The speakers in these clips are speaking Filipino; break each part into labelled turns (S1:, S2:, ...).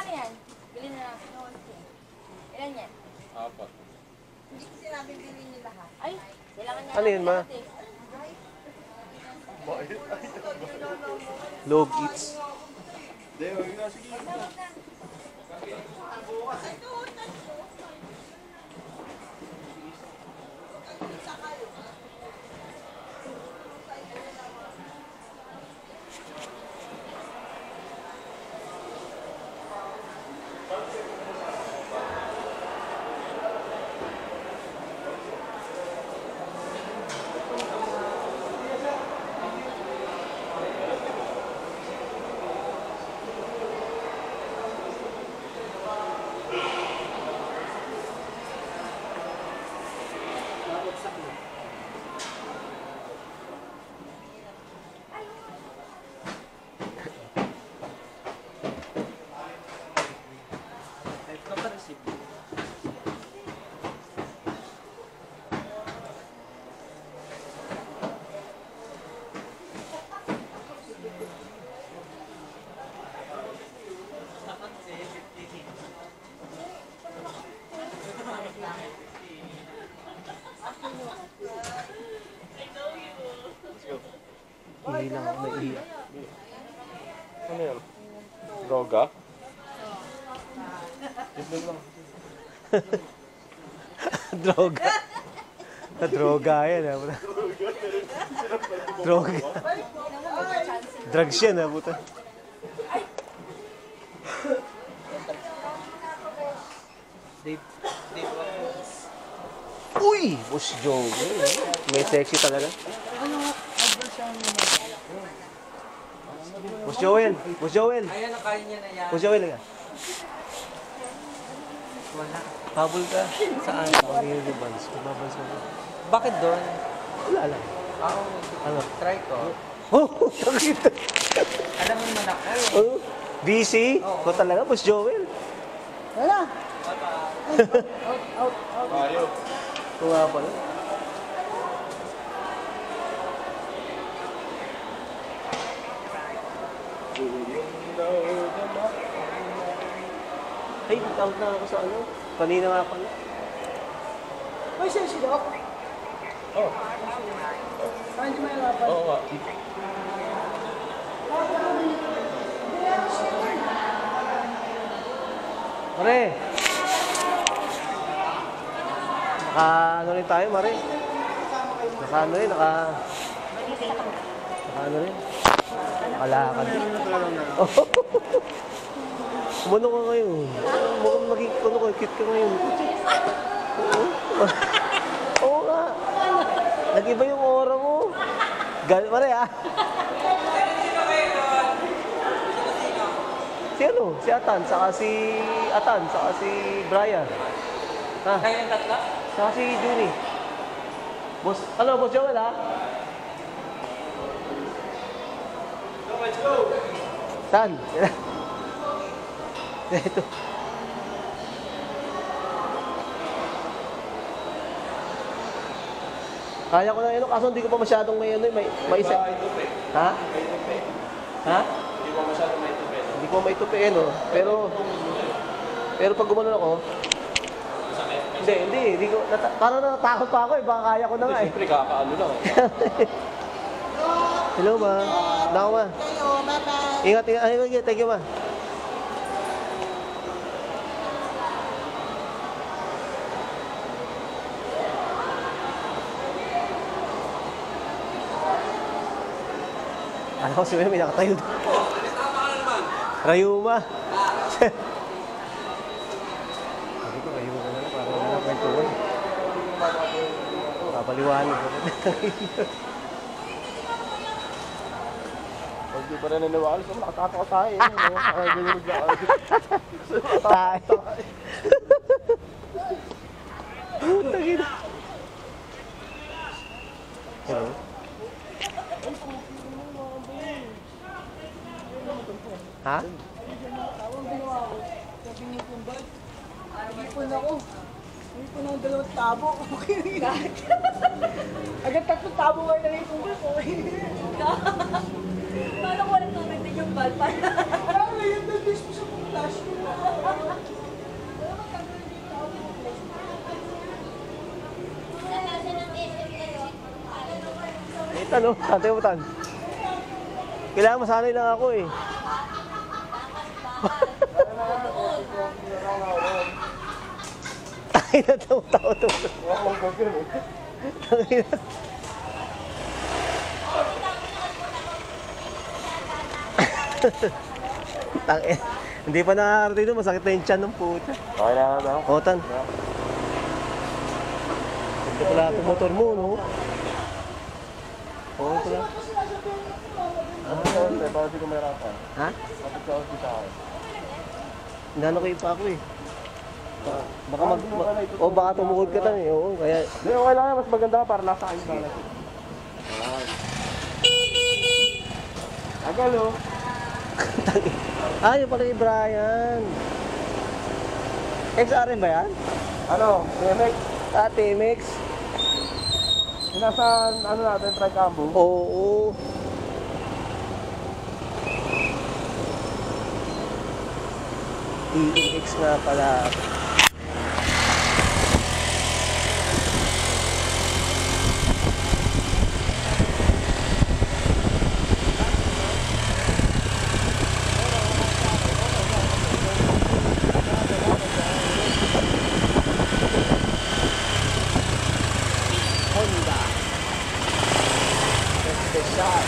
S1: Magkano yan? Bili na natin. Ilan yan?
S2: 4.
S1: Hindi ko sinabing bilhin niyo lahat. Ay, kailangan niya.
S3: Ano yun, ma? Log eats.
S2: Hindi, huwag na. Sige.
S3: Hihilang ako na ihi.
S2: Ano yan? Droga? Ito lang.
S3: Droga. Droga yan. Droga. Drugs yan, ha, puta. Uy! Boss Joe. May sexy talaga. Boss Joel. Boss Joel.
S4: Ayan, nakain niya na yan.
S3: Boss Joel, nga.
S4: Wala.
S3: Habol ka. Saan? Community bands. Kumabans mo.
S4: Bakit doon?
S3: Wala lang.
S4: Ako,
S3: Ano?
S4: try ko.
S3: Oh! Nakita.
S4: Alam mo naman ako eh.
S3: Oh! busy? Ko talaga, Boss Joel.
S1: Wala.
S2: Ayaw.
S3: Kung nga pala. Ay, out na ako sa ano. Kanina nga pala.
S1: May sensi daw.
S2: Oh.
S1: Ay, hindi mahirapan.
S2: Oo nga.
S3: Mare! Naka ano rin tayo, Mare? Naka ano rin, naka ano rin? Nakalakad. Umano ka ngayon. Mukhang maging ano ka, cute ka ngayon. Oo nga. Nag-iba yung aura mo. Galit Mare, ha? Si ano? Si Atan, saka si Brian. Ha?
S4: Kayo yung tatlo?
S3: Saka si Junie. Boss, ano, Boss Joel, ha?
S2: Let's go!
S3: Tan. Ito. Kaya ko na yun, kaso hindi ko pa masyadong may ano, may isa. Ha? Ha?
S2: Hindi ko masyadong may tupi.
S3: Hindi ko maitupiin, no? Pero pag gumanon ako, hindi ko, parang natatakot pa ako eh, baka kaya ko na nga eh.
S2: Siyempre, kakaano lang eh.
S3: Hello, ma. Nako, ma.
S1: Kayo, bye-bye.
S3: Ingat. Ay, thank you, ma. Alam ko si Meme, may nakatayo doon. Rayuma. Sabi ko, Rayuma ka na lang. Parang wala kwentuhan. Papaliwanag ko.
S2: Pag di pa rin naniwala, so nakatawa tayo.
S3: Tayo. Puta gina. Hello? Ha?
S1: Ipon ako. Ipon ako 2 tabo. Okay na yun. Agad 3 tabo nga na ipon ko. Okay na yun.
S5: Paano ko walang tubig din yung bal?
S1: Parang yun, nag-dish mo sa flash ko.
S3: Ano? Ate mo tan. Kailangan masanay lang ako eh. Ay, natawa to. Tangin. Hindi pa nakakarating doon, masakit na yung tiyan ng puta.
S2: Okay na ba?
S3: Otan. Ito pala itong motor mo, no? Oo, pala.
S2: Para di ko mahirapan.
S3: Ha?
S2: Kapit ka ulit sa akin.
S3: Nano kayo pa ako eh. Baka o baka tumukod ka tan eh. Oo, kaya
S2: Hindi, okay lang yan. Mas maganda ka para nasa akin sana. Agal oh.
S3: yun pala yung Brian. XRM ba yan?
S2: Ano? TMX?
S3: TMX?
S2: Yung nasa ano natin, Tricambo?
S3: Oo. TMX nga pala. Honda. Special.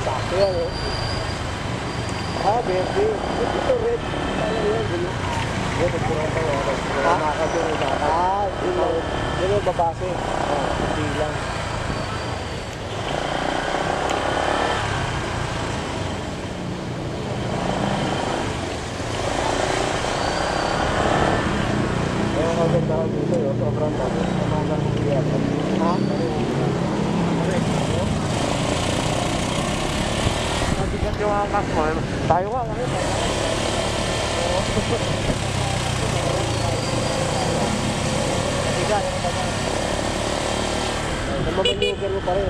S3: Sakto yan eh. Verde. Ito red. Ano yan? Red. Ito puro pa yun. Nakakadun yung baka. Yun yung babase. Hindi lang. Kaya kagandahan dito yun. Sobrang dami. Namagang hindi yan. Ha?
S2: Mabigat yung angkas mo. Tayo ka.
S3: Bigat. Namamanyogan mo pa rin.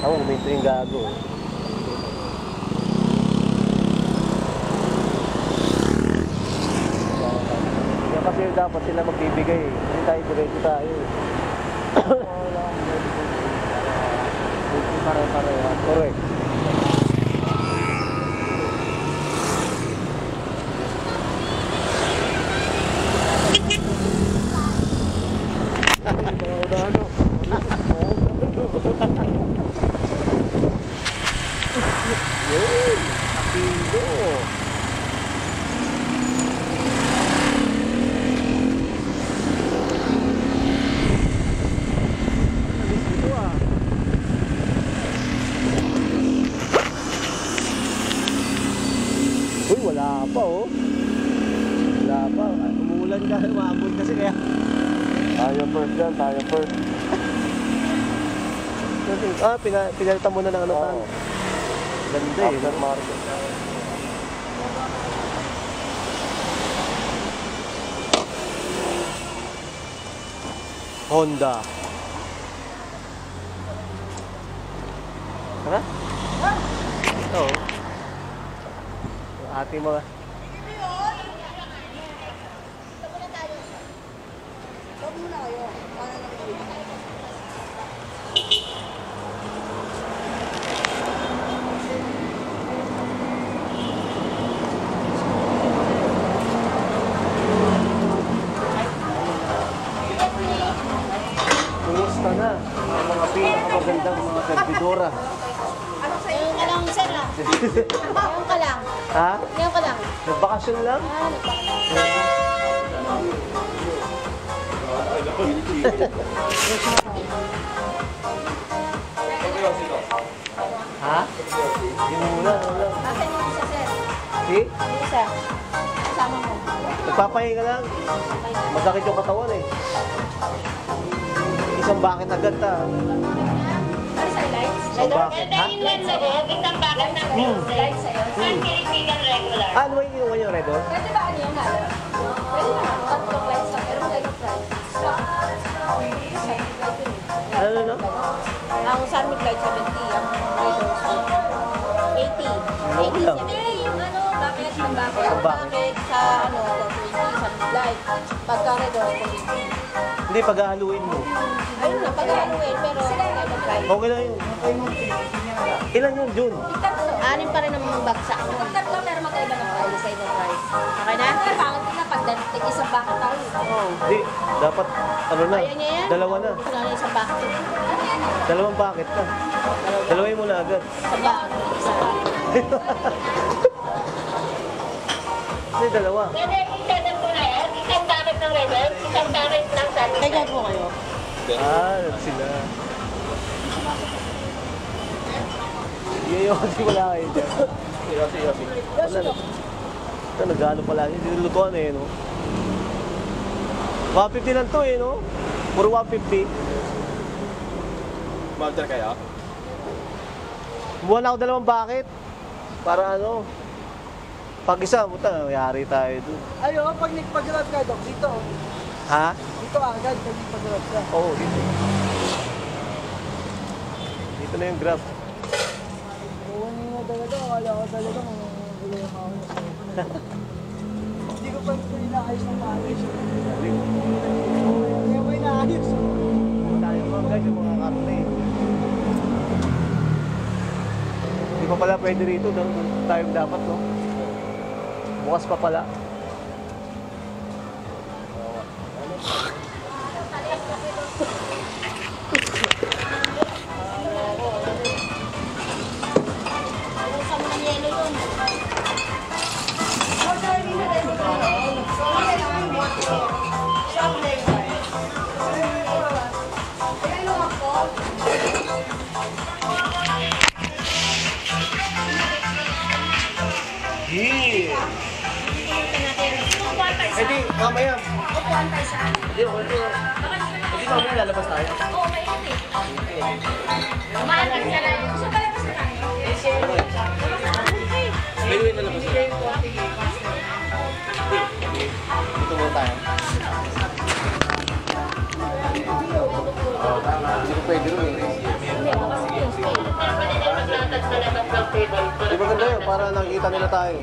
S3: Ako, guminto yung gago. Kaya kasi dapat sila magbibigay. Hindi tayo diretso tayo. Pare-pareha. Correct. Yun! Apilo! pa oh. Wala pa. Umuulan ka, umabot kasi kaya.
S2: Tayo first dyan, tayo first.
S3: Pinalitan mo na ng ano tan.
S2: Oo.
S3: Ganda eh.
S2: After market.
S3: Honda. Ha? Ito. Ating mga... Kumusta na ang mga pinakamagandang mga servidora?
S5: Ngayon ka lang, sir ah. Ngayon ka lang.
S3: Ha?
S5: Ngayon ka lang.
S3: Nagbakasyon lang?
S5: Ah, nagpakala.
S3: Ha? Hindi mo muna. Ano lang?
S5: Asan yung isa, sir?
S3: Si?
S5: Yung isa. Kasama mo.
S3: Nagpapahinga lang. Masakit yung katawan eh. Isang bakit agad ta.
S5: Ano sa lights?
S3: Isang bakit. Ha?
S5: Lights sa'yo. Isang bakit ng lights sa'yo.
S3: Ah, ano ba yung inuwan yung red on?
S5: Pwede ba ano yung halo? Pwede naman. Tatlong lights lang. Pero magkano price?
S3: Ano?
S5: Ang Sunmig light 70. Ang Raiders 80. 80.
S3: lang.
S5: 70 yung ano, bakit? Ang bakit?
S3: Ang bakit?
S5: Bakit sa ano, 20 Sunmig light. Pagka Raiders 20.
S3: Hindi, pag-haluin mo.
S5: Ayun na, pag-haluin, pero magkano price?
S3: Okay lang yun. Ilan yun, June?
S5: Anim pa rin ang bagsak. Tatlo, pero magkaiba ng price. Sa ibang price. Okay na? Pero bakit na pag isang bakit tayo?
S3: Hindi, dapat ano na,
S5: Kaya niya yan?
S3: dalawa na.
S5: Ano na isang bakit?
S3: Dalawang bakit na. Dalawin mo na agad.
S5: Isang bakit. Isa.
S3: Hindi, dalawa.
S5: Kaya po kayo.
S3: Ah, sila. Yun kasi wala kayo dyan. Wala na. Ito, nag-ano pala. Nilulutuan eh, no? 150 lang to eh, no? Puro 150.
S2: Malter kaya?
S3: Buwan ako dalawang bakit. Para ano? Pag isa, puta, yari tayo dun.
S1: Ayo, pag nagpag-grab ka, Dok, dito.
S3: Ha?
S1: Dito agad, pag nagpag-grab ka.
S3: Oo, dito. Dito na yung grab.
S1: Buwan nga talaga, akala ko talaga magulo yung ako. Hindi ko pa ito inaayos ng maayos. Kaya mo inaayos.
S3: Tayo mga guys, yung mga karne. Hindi pa pala pwede rito. Doon tayo dapat, no? Bukas pa pala.
S5: Buksan mo ng yelo yun.
S3: Yeah! Eh di, mamaya.
S5: Upuan tayo saan?
S3: Hindi, okay to. Eh di, mamaya lalabas tayo.
S5: Oo, mainit. Maalat ka na yun. Gusto palabas na tayo?
S3: Pwede na labas tayo. Dito muna tayo. Hindi ko pwede rin eh. Di maganda yun, para nakikita nila tayo.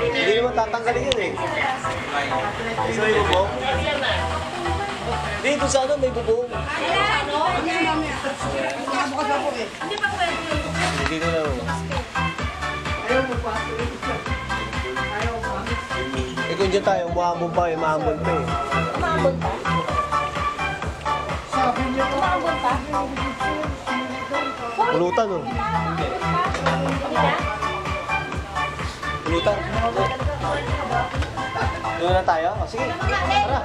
S3: Hindi naman tatanggalin yun eh. Gusto mo yung bubong? Hindi, kung sa ano may bubong. Hindi ko na. Eh kung dyan tayo, umahambon pa eh, mahambon pa eh.
S5: Umabot pa? Umabot pa?
S3: Pulutan oh. Pulutan. Doon na tayo? O sige, tara.